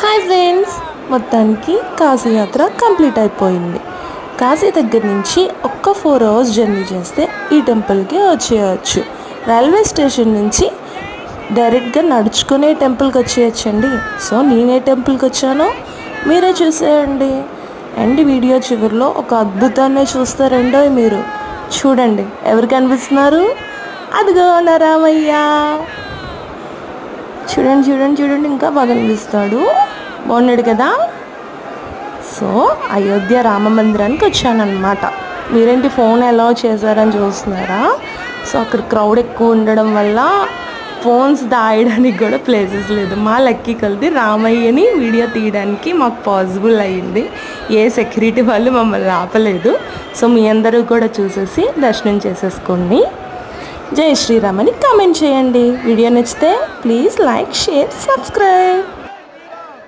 Hi friends, మొత్తానికి కాశీ యాత్ర complete అయిపోయింది. కాశీ దగ్గర నుంచి ఒక్క 4 hours జర్నీ చేస్తే ఈ టెంపుల్కి వచ్చేయచ్చు. రైల్వే స్టేషన్ నుంచి డైరెక్ట్గా నడుచుకునే టెంపుల్కి వచ్చేయచ్చండి. సో నేనే టెంపుల్కి వచ్చానో మీరే చూసేయండి. అండ్ వీడియో చివరిలో ఒక అద్భుతాన్ని చూస్తారండో మీరు. చూడండి ఎవరు కనిపిస్తున్నారు, అదిగో నా రామయ్య. చూడండి చూడండి చూడండి, ఇంకా బాగా కనిపిస్తాడు, బాగున్నాడు కదా. సో అయోధ్య రామ మందిరానికి వచ్చానమాట. మీరేంటి ఫోన్ ఎలా చేశారని చూస్తున్నారా? సో అక్కడ క్రౌడ్ ఎక్కువ ఉండడం వల్ల ఫోన్స్ దాయడానికి కూడా ప్లేసెస్ లేదు. మా లక్కీ కలిసి రామయ్యని వీడియో తీయడానికి మాకు పాసిబుల్ అయ్యింది. ఏ సెక్యూరిటీ వాళ్ళు మమ్మల్ని ఆపలేదు. సో మీ అందరూ కూడా చూసేసి దర్శనం చేసేసుకోండి. జై శ్రీరామ్ అని కామెంట్ చేయండి. వీడియో నచ్చితే ప్లీజ్ లైక్, షేర్, సబ్స్క్రైబ్.